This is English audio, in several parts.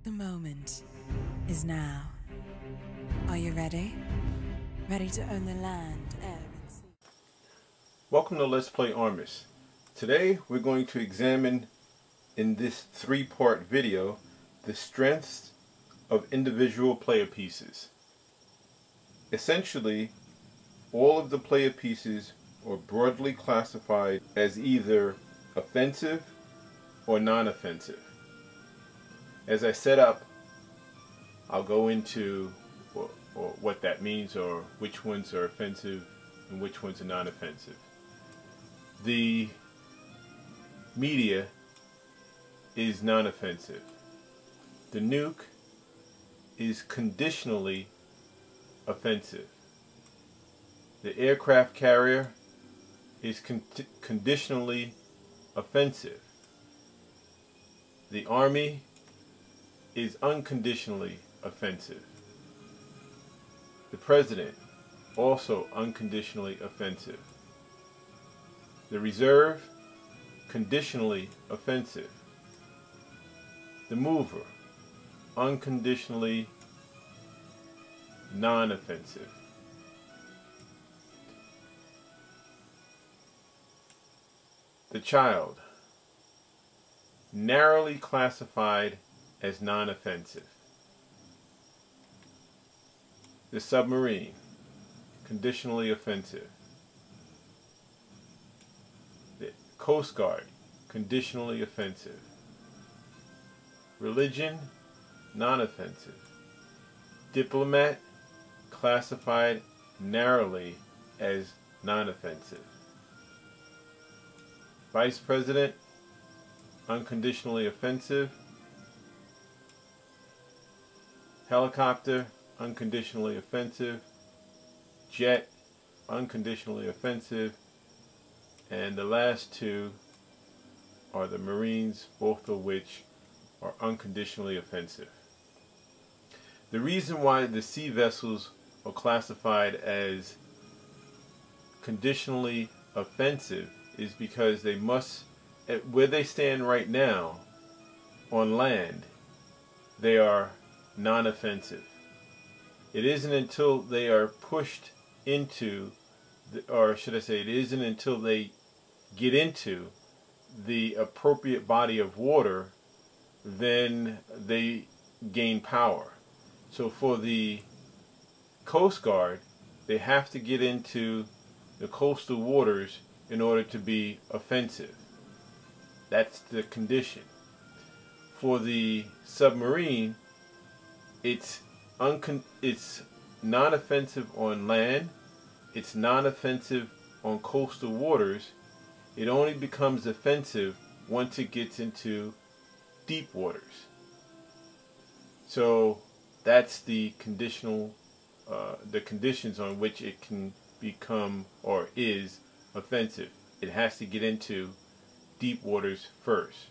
The moment is now. Are you ready? Ready to own the land, air, and sea? Welcome to Let's Play Armis. Today we're going to examine in this three-part video the strengths of individual player pieces. Essentially, all of the player pieces are broadly classified as either offensive or non-offensive. As I set up, I'll go into or what that means, or which ones are offensive and which ones are non-offensive. The media is non-offensive. The nuke is conditionally offensive. The aircraft carrier is conditionally offensive. The Army is unconditionally offensive. The President, also unconditionally offensive. The Reserve, conditionally offensive. The Mover, unconditionally non-offensive. The Child, narrowly classified as non-offensive. The Submarine, conditionally offensive. The Coast Guard, conditionally offensive. Religion, non-offensive. Diplomat, classified narrowly as non-offensive. Vice President, unconditionally offensive. Helicopter, unconditionally offensive. Jet, unconditionally offensive. And the last two are the Marines, both of which are unconditionally offensive. The reason why the sea vessels are classified as conditionally offensive is because they must, where they stand right now on land, they are non-offensive. It isn't until they are pushed into, or should I say, it isn't until they get into the appropriate body of water, then they gain power. So for the Coast Guard, they have to get into the coastal waters in order to be offensive. That's the condition. For the submarine, it's non-offensive on land, it's non-offensive on coastal waters. It only becomes offensive once it gets into deep waters. So that's the conditional, the conditions on which it can become or is offensive. It has to get into deep waters first.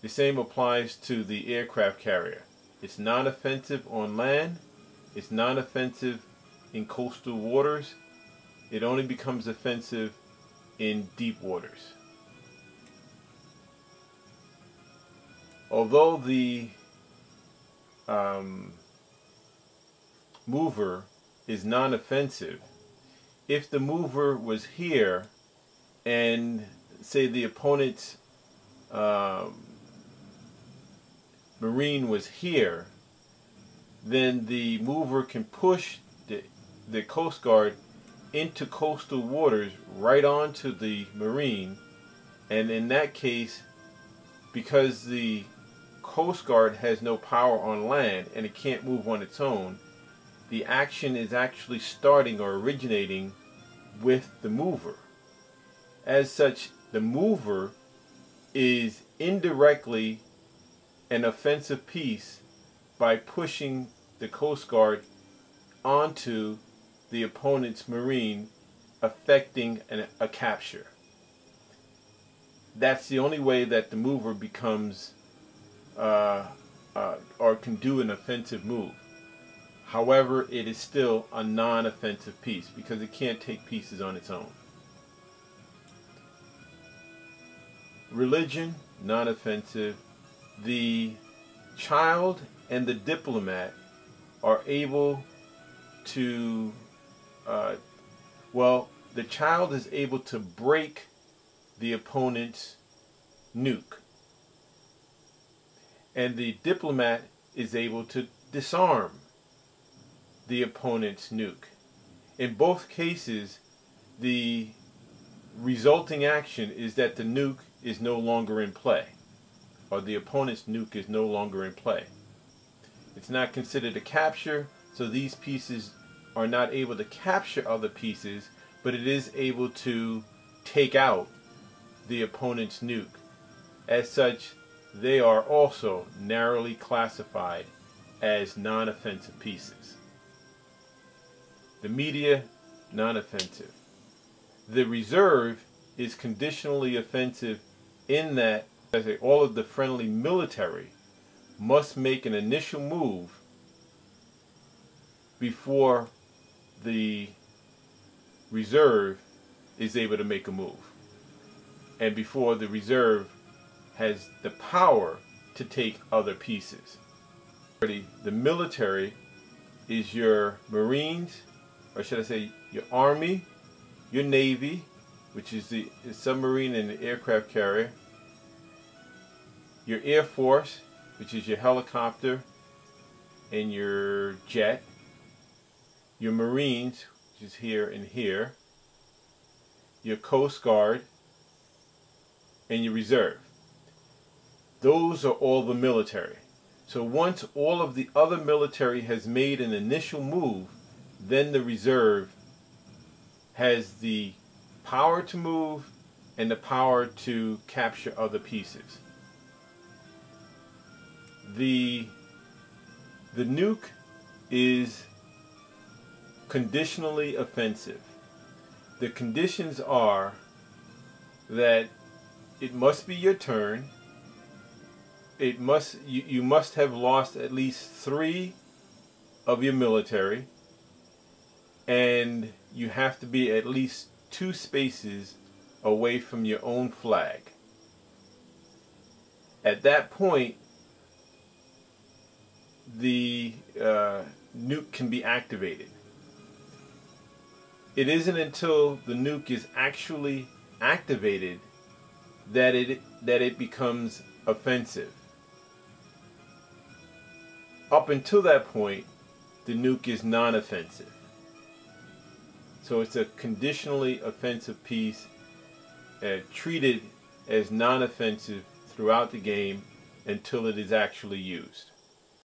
The same applies to the aircraft carrier. It's non-offensive on land. It's non-offensive in coastal waters. It only becomes offensive in deep waters. Although the mover is non-offensive, if the mover was here and say the opponent's Marine was here, then the mover can push the Coast Guard into coastal waters right onto the Marine, and in that case, because the Coast Guard has no power on land and it can't move on its own, the action is actually starting or originating with the mover. As such, the mover is indirectly an offensive piece by pushing the Coast Guard onto the opponent's Marine, affecting a capture. That's the only way that the mover becomes or can do an offensive move. However, it is still a non-offensive piece because it can't take pieces on its own. Religion, non-offensive. The child and the diplomat are able to, well, the child is able to break the opponent's nuke, and the diplomat is able to disarm the opponent's nuke. In both cases, the resulting action is that the nuke is no longer in play, or the opponent's nuke is no longer in play. It's not considered a capture, so these pieces are not able to capture other pieces, but it is able to take out the opponent's nuke. As such, they are also narrowly classified as non-offensive pieces. The media, non-offensive. The reserve is conditionally offensive in that all of the friendly military must make an initial move before the reserve is able to make a move, and before the reserve has the power to take other pieces. The military is your Marines, or should I say your Army, your Navy, which is the submarine and the aircraft carrier, your Air Force, which is your helicopter and your jet, your Marines, which is here and here, your Coast Guard, and your reserve. Those are all the military. So once all of the other military has made an initial move, then the reserve has the power to move and the power to capture other pieces. The nuke is conditionally offensive. The conditions are that it must be your turn. You must have lost at least 3 of your military, and you have to be at least 2 spaces away from your own flag. At that point, the nuke can be activated. It isn't until the nuke is actually activated that it becomes offensive. Up until that point, the nuke is non-offensive. So it's a conditionally offensive piece, treated as non-offensive throughout the game until it is actually used.